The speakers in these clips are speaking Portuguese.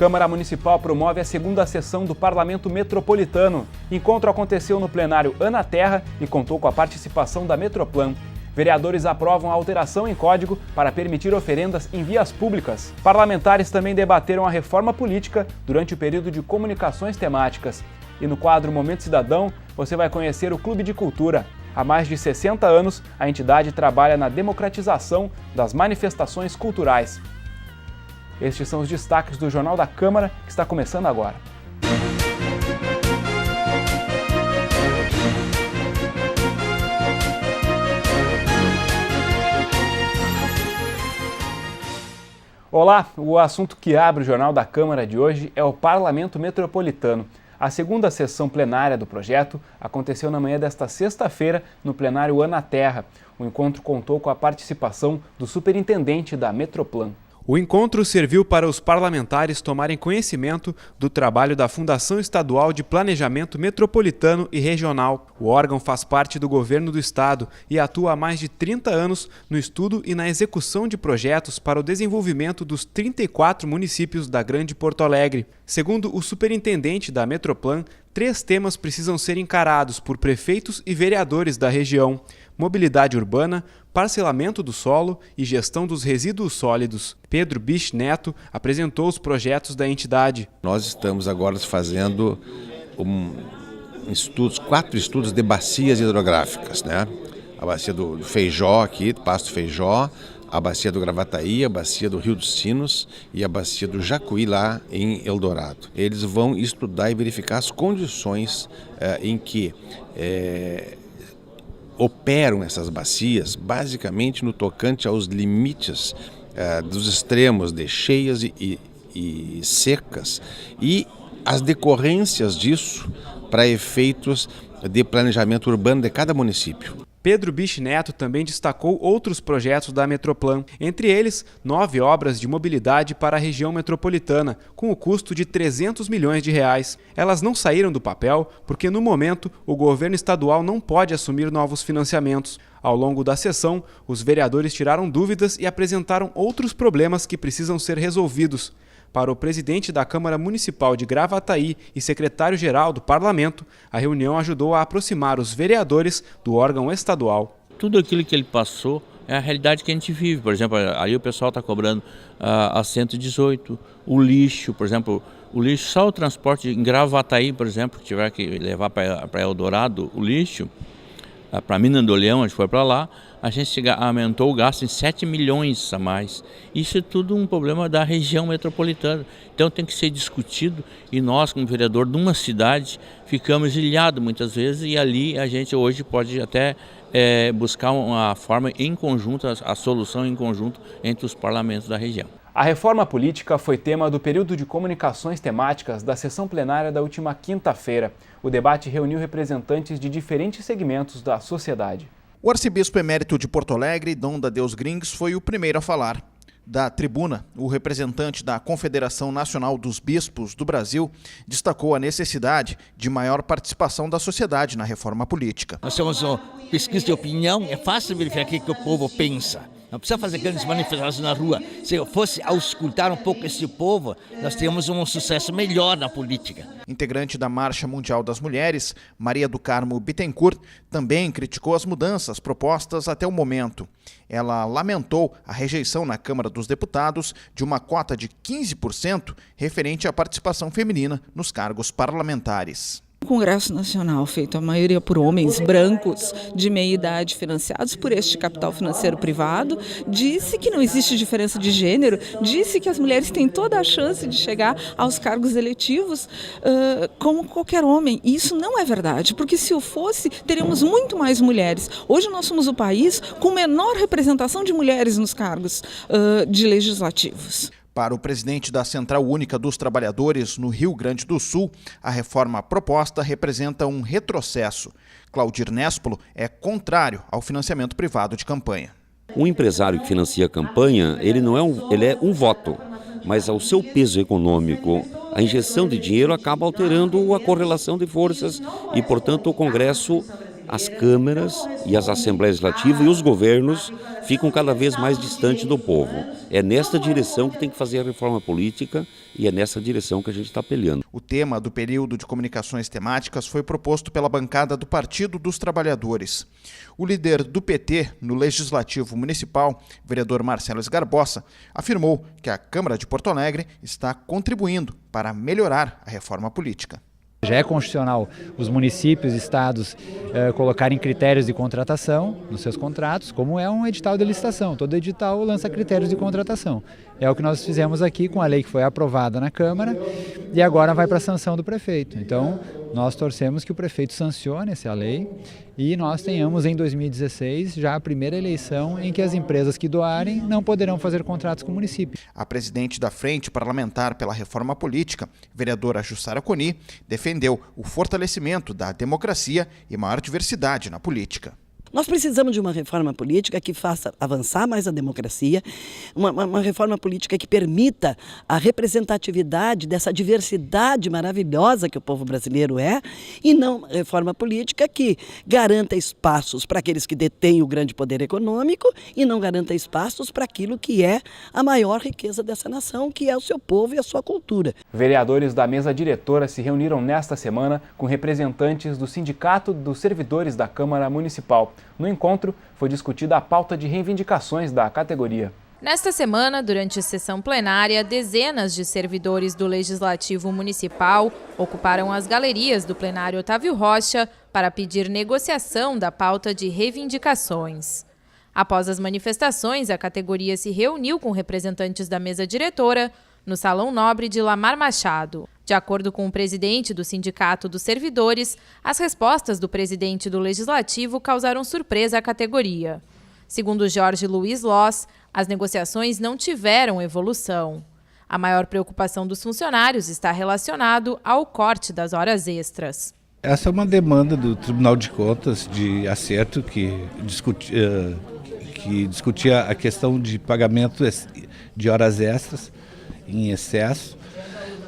Câmara Municipal promove a segunda sessão do Parlamento Metropolitano. Encontro aconteceu no plenário Ana Terra e contou com a participação da Metroplan. Vereadores aprovam a alteração em código para permitir oferendas em vias públicas. Parlamentares também debateram a reforma política durante o período de comunicações temáticas. E no quadro Momento Cidadão, você vai conhecer o Clube de Cultura. Há mais de 60 anos, a entidade trabalha na democratização das manifestações culturais. Estes são os destaques do Jornal da Câmara, que está começando agora. Olá, o assunto que abre o Jornal da Câmara de hoje é o Parlamento Metropolitano. A segunda sessão plenária do projeto aconteceu na manhã desta sexta-feira no plenário Ana Terra. O encontro contou com a participação do superintendente da Metroplan. O encontro serviu para os parlamentares tomarem conhecimento do trabalho da Fundação Estadual de Planejamento Metropolitano e Regional. O órgão faz parte do governo do estado e atua há mais de 30 anos no estudo e na execução de projetos para o desenvolvimento dos 34 municípios da Grande Porto Alegre. Segundo o superintendente da Metroplan, 3 temas precisam ser encarados por prefeitos e vereadores da região: mobilidade urbana, parcelamento do solo e gestão dos resíduos sólidos. Pedro Bisch Neto apresentou os projetos da entidade. Nós estamos agora fazendo 4 estudos de bacias hidrográficas, né? A bacia do Feijó aqui, do Pasto Feijó, a bacia do Gravataí, a bacia do Rio dos Sinos e a bacia do Jacuí lá em Eldorado. Eles vão estudar e verificar as condições em que operam essas bacias, basicamente no tocante aos limites dos extremos de cheias e secas e as decorrências disso para efeitos de planejamento urbano de cada município. Pedro Bisch Neto também destacou outros projetos da Metroplan, entre eles 9 obras de mobilidade para a região metropolitana, com o custo de 300 milhões de reais. Elas não saíram do papel porque, no momento, o governo estadual não pode assumir novos financiamentos. Ao longo da sessão, os vereadores tiraram dúvidas e apresentaram outros problemas que precisam ser resolvidos. Para o presidente da Câmara Municipal de Gravataí e secretário-geral do Parlamento, a reunião ajudou a aproximar os vereadores do órgão estadual. Tudo aquilo que ele passou é a realidade que a gente vive. Por exemplo, aí o pessoal está cobrando a 118, o lixo, por exemplo, o lixo, só o transporte em Gravataí, por exemplo, que tiver que levar para Eldorado o lixo, para Minas do Leão, a gente foi para lá, a gente aumentou o gasto em 7 milhões a mais. Isso é tudo um problema da região metropolitana. Então tem que ser discutido e nós, como vereador de uma cidade, ficamos ilhados muitas vezes e ali a gente hoje pode até buscar uma forma em conjunto, a solução em conjunto entre os parlamentos da região. A reforma política foi tema do período de comunicações temáticas da sessão plenária da última quinta-feira. O debate reuniu representantes de diferentes segmentos da sociedade. O arcebispo emérito de Porto Alegre, Dom Tadeu Grings, foi o primeiro a falar. Da tribuna, o representante da Confederação Nacional dos Bispos do Brasil destacou a necessidade de maior participação da sociedade na reforma política. Nós temos uma pesquisa de opinião, é fácil verificar o que o povo pensa. Não precisa fazer grandes manifestações na rua. Se eu fosse auscultar um pouco esse povo, nós teríamos um sucesso melhor na política. Integrante da Marcha Mundial das Mulheres, Maria do Carmo Bittencourt, também criticou as mudanças propostas até o momento. Ela lamentou a rejeição na Câmara dos Deputados de uma cota de 15% referente à participação feminina nos cargos parlamentares. O Congresso Nacional, feito a maioria por homens brancos de meia idade financiados por este capital financeiro privado, disse que não existe diferença de gênero, disse que as mulheres têm toda a chance de chegar aos cargos eletivos como qualquer homem. E isso não é verdade, porque se o fosse, teríamos muito mais mulheres. Hoje nós somos o país com menor representação de mulheres nos cargos de legislativos. Para o presidente da Central Única dos Trabalhadores no Rio Grande do Sul, a reforma proposta representa um retrocesso. Claudir Nespolo é contrário ao financiamento privado de campanha. Um empresário que financia a campanha, ele é um voto, mas ao seu peso econômico, a injeção de dinheiro acaba alterando a correlação de forças e, portanto, o Congresso as câmaras e as assembleias legislativas e os governos ficam cada vez mais distantes do povo. É nesta direção que tem que fazer a reforma política e é nessa direção que a gente está peleando. O tema do período de comunicações temáticas foi proposto pela bancada do Partido dos Trabalhadores. O líder do PT no Legislativo Municipal, vereador Marcelo Esgarbosa, afirmou que a Câmara de Porto Alegre está contribuindo para melhorar a reforma política. Já é constitucional os municípios e estados colocarem critérios de contratação nos seus contratos, como é um edital de licitação. Todo edital lança critérios de contratação. É o que nós fizemos aqui com a lei que foi aprovada na Câmara e agora vai para a sanção do prefeito. Então, nós torcemos que o prefeito sancione essa lei e nós tenhamos em 2016 já a primeira eleição em que as empresas que doarem não poderão fazer contratos com o município. A presidente da Frente Parlamentar pela Reforma Política, vereadora Jussara Coni, defendeu o fortalecimento da democracia e maior diversidade na política. Nós precisamos de uma reforma política que faça avançar mais a democracia, uma reforma política que permita a representatividade dessa diversidade maravilhosa que o povo brasileiro é, e não uma reforma política que garanta espaços para aqueles que detêm o grande poder econômico e não garanta espaços para aquilo que é a maior riqueza dessa nação, que é o seu povo e a sua cultura. Vereadores da mesa diretora se reuniram nesta semana com representantes do Sindicato dos Servidores da Câmara Municipal. No encontro, foi discutida a pauta de reivindicações da categoria. Nesta semana, durante a sessão plenária, dezenas de servidores do Legislativo Municipal ocuparam as galerias do plenário Otávio Rocha para pedir negociação da pauta de reivindicações. Após as manifestações, a categoria se reuniu com representantes da mesa diretora no Salão Nobre de Lamar Machado. De acordo com o presidente do Sindicato dos Servidores, as respostas do presidente do Legislativo causaram surpresa à categoria. Segundo Jorge Luiz Loss, as negociações não tiveram evolução. A maior preocupação dos funcionários está relacionado ao corte das horas extras. Essa é uma demanda do Tribunal de Contas de acerto que discutia a questão de pagamento de horas extras em excesso,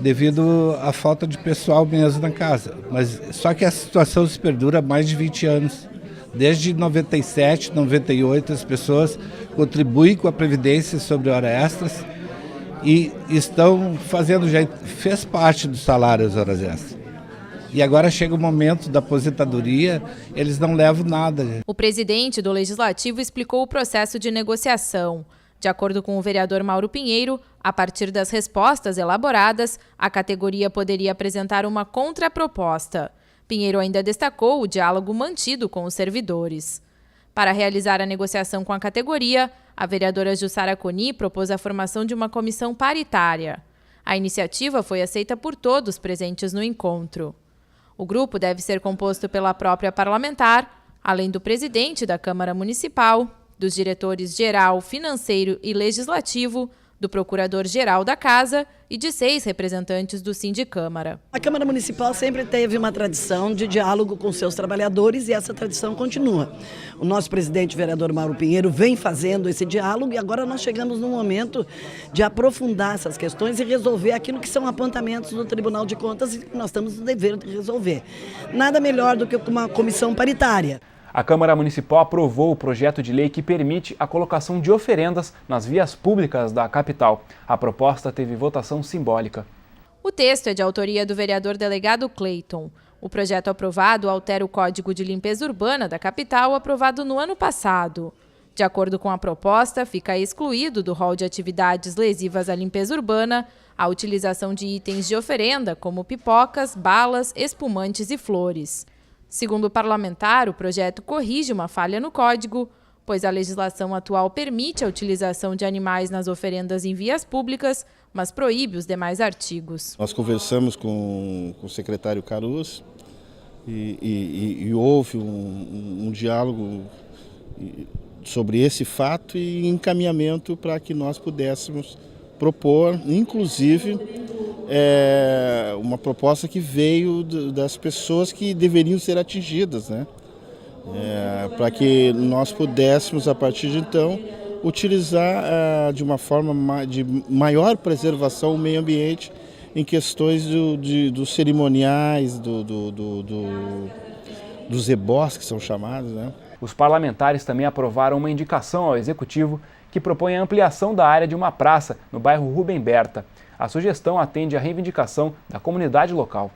devido à falta de pessoal mesmo na casa. Mas só que a situação se perdura há mais de 20 anos. Desde 97, 98, as pessoas contribuem com a Previdência sobre horas extras e estão fazendo, já fez parte do salário as horas extras. E agora chega o momento da aposentadoria, eles não levam nada. O presidente do Legislativo explicou o processo de negociação. De acordo com o vereador Mauro Pinheiro, a partir das respostas elaboradas, a categoria poderia apresentar uma contraproposta. Pinheiro ainda destacou o diálogo mantido com os servidores. Para realizar a negociação com a categoria, a vereadora Jussara Coni propôs a formação de uma comissão paritária. A iniciativa foi aceita por todos presentes no encontro. O grupo deve ser composto pela própria parlamentar, além do presidente da Câmara Municipal, dos diretores geral, financeiro e legislativo, do procurador-geral da Casa e de 6 representantes do Sindicâmara. A Câmara Municipal sempre teve uma tradição de diálogo com seus trabalhadores e essa tradição continua. O nosso presidente, vereador Mauro Pinheiro, vem fazendo esse diálogo e agora nós chegamos no momento de aprofundar essas questões e resolver aquilo que são apontamentos do Tribunal de Contas e que nós estamos no dever de resolver. Nada melhor do que uma comissão paritária. A Câmara Municipal aprovou o projeto de lei que permite a colocação de oferendas nas vias públicas da capital. A proposta teve votação simbólica. O texto é de autoria do vereador delegado Cleiton. O projeto aprovado altera o Código de Limpeza Urbana da capital, aprovado no ano passado. De acordo com a proposta, fica excluído do rol de atividades lesivas à limpeza urbana a utilização de itens de oferenda, como pipocas, balas, espumantes e flores. Segundo o parlamentar, o projeto corrige uma falha no código, pois a legislação atual permite a utilização de animais nas oferendas em vias públicas, mas proíbe os demais artigos. Nós conversamos com o secretário Carus e houve um diálogo sobre esse fato e encaminhamento para que nós pudéssemos propor, inclusive, uma proposta que veio das pessoas que deveriam ser atingidas, né? Para que nós pudéssemos, a partir de então, utilizar de uma forma de maior preservação o meio ambiente em questões dos cerimoniais, dos ebós, que são chamados, né? Os parlamentares também aprovaram uma indicação ao Executivo que propõe a ampliação da área de uma praça no bairro Rubem Berta. A sugestão atende à reivindicação da comunidade local.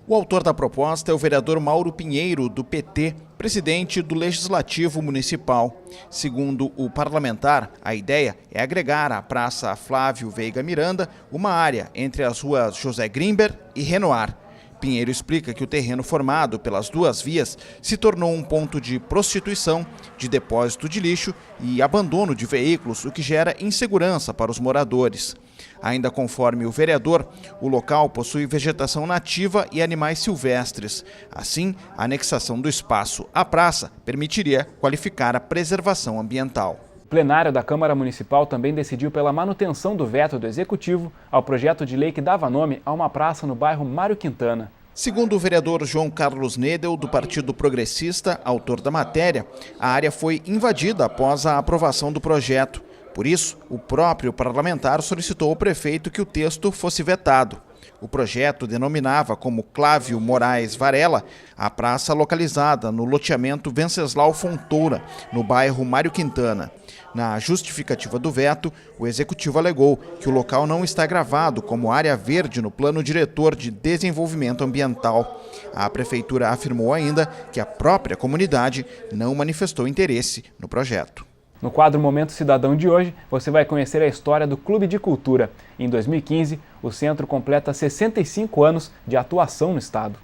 O autor da proposta é o vereador Mauro Pinheiro, do PT, presidente do Legislativo Municipal. Segundo o parlamentar, a ideia é agregar à Praça Flávio Veiga Miranda uma área entre as ruas José Grimber e Renoir. Pinheiro explica que o terreno formado pelas duas vias se tornou um ponto de prostituição, de depósito de lixo e abandono de veículos, o que gera insegurança para os moradores. Ainda conforme o vereador, o local possui vegetação nativa e animais silvestres. Assim, a anexação do espaço à praça permitiria qualificar a preservação ambiental. O plenário da Câmara Municipal também decidiu pela manutenção do veto do Executivo ao projeto de lei que dava nome a uma praça no bairro Mário Quintana. Segundo o vereador João Carlos Nedel, do Partido Progressista, autor da matéria, a área foi invadida após a aprovação do projeto. Por isso, o próprio parlamentar solicitou ao prefeito que o texto fosse vetado. O projeto denominava como Clávio Moraes Varela a praça localizada no loteamento Venceslau Fontoura, no bairro Mário Quintana. Na justificativa do veto, o Executivo alegou que o local não está gravado como área verde no Plano Diretor de Desenvolvimento Ambiental. A Prefeitura afirmou ainda que a própria comunidade não manifestou interesse no projeto. No quadro Momento Cidadão de hoje, você vai conhecer a história do Clube de Cultura. Em 2015, o centro completa 65 anos de atuação no estado.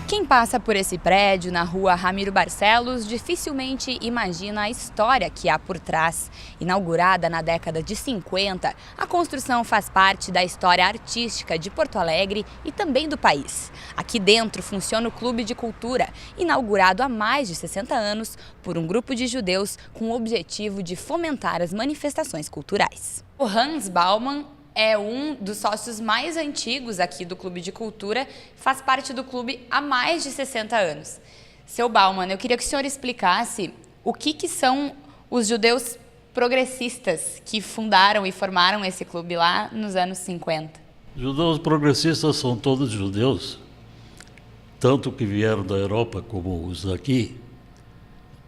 Quem passa por esse prédio, na rua Ramiro Barcelos, dificilmente imagina a história que há por trás. Inaugurada na década de 50, a construção faz parte da história artística de Porto Alegre e também do país. Aqui dentro funciona o Clube de Cultura, inaugurado há mais de 60 anos por um grupo de judeus com o objetivo de fomentar as manifestações culturais. O Hans Baumann é um dos sócios mais antigos aqui do Clube de Cultura, faz parte do clube há mais de 60 anos. Seu Baumann, eu queria que o senhor explicasse o que são os judeus progressistas que fundaram e formaram esse clube lá nos anos 50. Judeus progressistas são todos judeus, tanto que vieram da Europa como os daqui,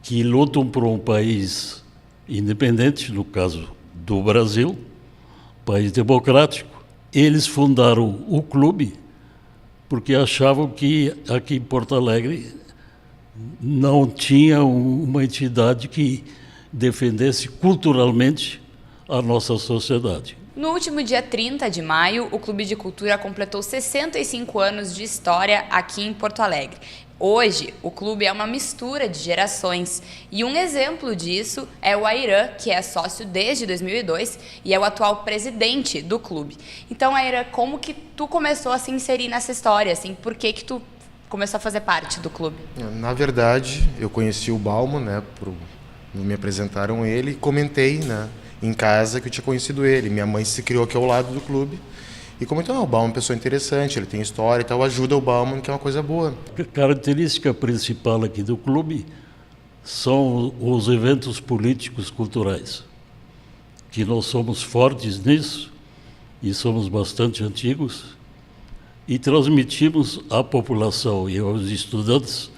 que lutam por um país independente, no caso do Brasil, país democrático. Eles fundaram o clube porque achavam que aqui em Porto Alegre não tinha uma entidade que defendesse culturalmente a nossa sociedade. No último dia 30 de maio, o Clube de Cultura completou 65 anos de história aqui em Porto Alegre. Hoje, o clube é uma mistura de gerações e um exemplo disso é o Airan, que é sócio desde 2002 e é o atual presidente do clube. Então, Airan, como que tu começou a se inserir nessa história? Assim, por que tu começou a fazer parte do clube? Na verdade, eu conheci o Baumann, né, me apresentaram ele e comentei, né, em casa que eu tinha conhecido ele. Minha mãe se criou aqui ao lado do clube. E comentou, o Baumann é uma pessoa interessante, ele tem história e tal, ajuda o Baumann, que é uma coisa boa. A característica principal aqui do clube são os eventos políticos culturais, que nós somos fortes nisso e somos bastante antigos e transmitimos à população e aos estudantes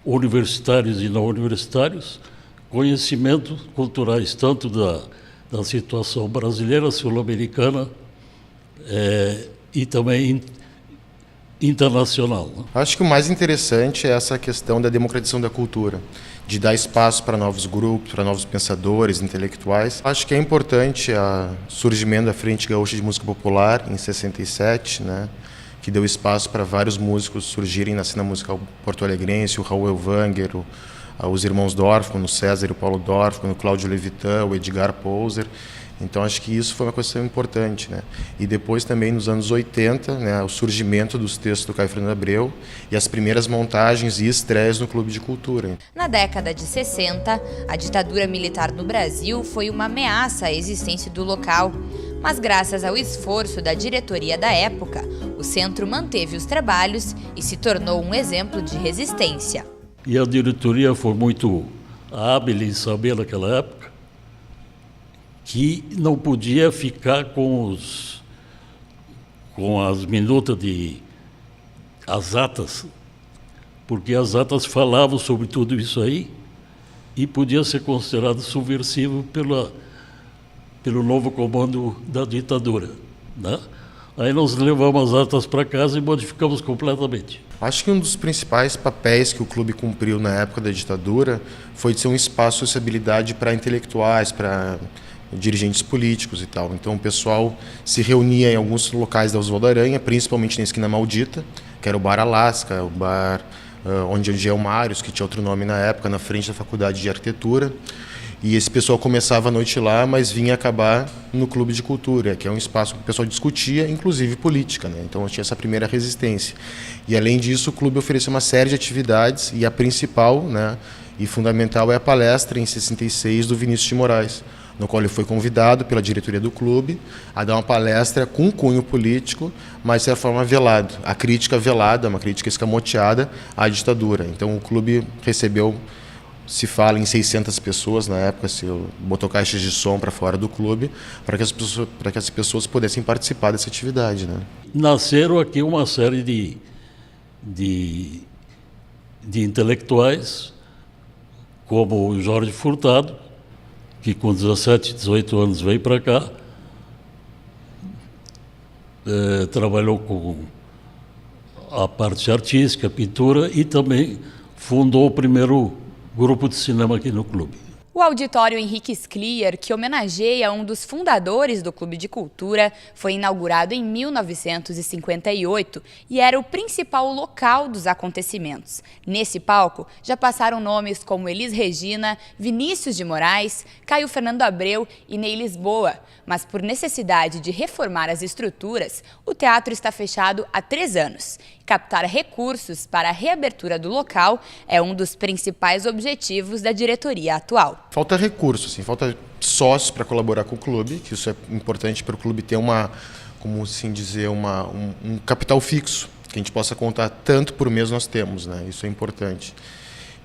universitários e não universitários conhecimentos culturais, tanto da situação brasileira, sul-americana, e também internacional. Acho que o mais interessante é essa questão da democratização da cultura, de dar espaço para novos grupos, para novos pensadores, intelectuais. Acho que é importante o surgimento da Frente Gaúcha de Música Popular, em 67, né, que deu espaço para vários músicos surgirem na cena musical porto-alegrense, o Raul Elvanger, os irmãos Dorfman, o César e o Paulo Dorfman, o Cláudio Levitan, o Edgar Pouser. Então, acho que isso foi uma questão importante, né? E depois também, nos anos 80, né, o surgimento dos textos do Caio Fernando Abreu e as primeiras montagens e estreias no Clube de Cultura. Na década de 60, a ditadura militar no Brasil foi uma ameaça à existência do local. Mas graças ao esforço da diretoria da época, o centro manteve os trabalhos e se tornou um exemplo de resistência. E a diretoria foi muito hábil em saber naquela época que não podia ficar com as minutas as atas, porque as atas falavam sobre tudo isso aí e podia ser considerado subversivo pelo novo comando da ditadura, né? Aí nós levamos as atas para casa e modificamos completamente. Acho que um dos principais papéis que o clube cumpriu na época da ditadura foi de ser um espaço de sociabilidade para intelectuais, para dirigentes políticos e tal. Então o pessoal se reunia em alguns locais da Oswaldo Aranha, principalmente na Esquina Maldita, que era o Bar Alaska, o bar onde é o Mários, que tinha outro nome na época, na frente da Faculdade de Arquitetura. E esse pessoal começava a noite lá, mas vinha acabar no Clube de Cultura, que é um espaço que o pessoal discutia, inclusive política, né? Então tinha essa primeira resistência. E além disso, o clube ofereceu uma série de atividades, e a principal, né, e fundamental é a palestra em 66 do Vinícius de Moraes, no qual ele foi convidado pela diretoria do clube a dar uma palestra com cunho político, mas de certa forma velado. A crítica velada, uma crítica escamoteada à ditadura. Então o clube recebeu, se fala em 600 pessoas na época, se botou caixas de som para fora do clube, para que as pessoas pudessem participar dessa atividade, né? Nasceram aqui uma série de intelectuais, como o Jorge Furtado, que com 17, 18 anos veio para cá, trabalhou com a parte artística, a pintura, e também fundou o primeiro grupo de cinema aqui no clube. O auditório Henrique Scliar, que homenageia um dos fundadores do Clube de Cultura, foi inaugurado em 1958 e era o principal local dos acontecimentos. Nesse palco já passaram nomes como Elis Regina, Vinícius de Moraes, Caio Fernando Abreu e Ney Lisboa. Mas por necessidade de reformar as estruturas, o teatro está fechado há 3 anos. Captar recursos para a reabertura do local é um dos principais objetivos da diretoria atual. Falta recurso, assim, falta sócios para colaborar com o clube, que isso é importante para o clube ter como assim dizer, um capital fixo, que a gente possa contar tanto por mês nós temos, né? Isso é importante.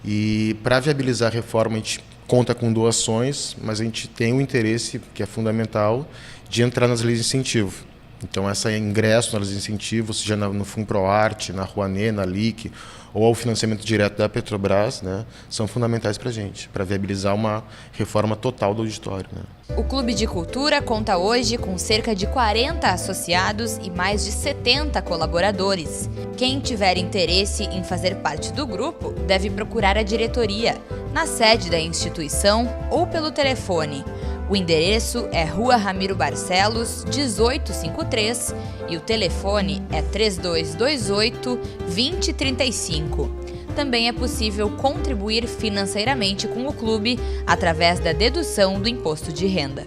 E para viabilizar a reforma, a gente conta com doações, mas a gente tem o interesse, que é fundamental, de entrar nas leis de incentivo. Então, esse ingresso nas leis de incentivo, seja no Funproarte, na Rouanet, na LIC, ou ao financiamento direto da Petrobras, né, são fundamentais para a gente, para viabilizar uma reforma total do auditório, né. O Clube de Cultura conta hoje com cerca de 40 associados e mais de 70 colaboradores. Quem tiver interesse em fazer parte do grupo deve procurar a diretoria, na sede da instituição ou pelo telefone. O endereço é Rua Ramiro Barcelos, 1853, e o telefone é 3228-2035. Também é possível contribuir financeiramente com o clube através da dedução do imposto de renda.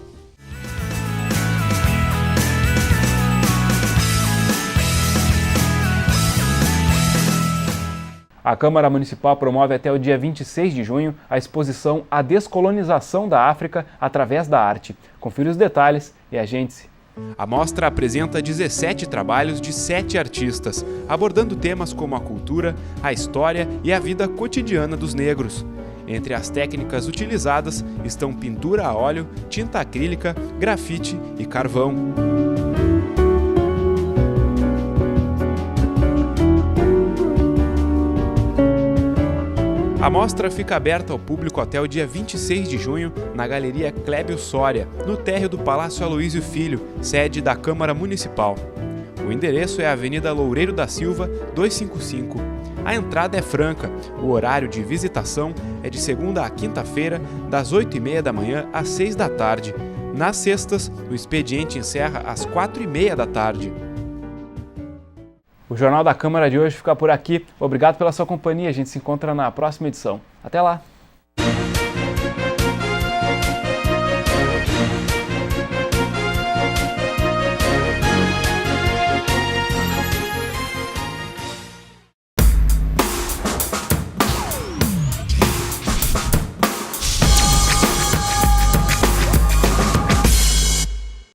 A Câmara Municipal promove até o dia 26 de junho a exposição A Descolonização da África através da Arte. Confira os detalhes e agende-se. A mostra apresenta 17 trabalhos de 7 artistas, abordando temas como a cultura, a história e a vida cotidiana dos negros. Entre as técnicas utilizadas estão pintura a óleo, tinta acrílica, grafite e carvão. A mostra fica aberta ao público até o dia 26 de junho na Galeria Clébio Soria, no térreo do Palácio Aloísio Filho, sede da Câmara Municipal. O endereço é a Avenida Loureiro da Silva, 255. A entrada é franca, o horário de visitação é de segunda a quinta-feira, das 8h30 da manhã às 6 da tarde. Nas sextas, o expediente encerra às 4h30 da tarde. O Jornal da Câmara de hoje fica por aqui. Obrigado pela sua companhia. A gente se encontra na próxima edição. Até lá!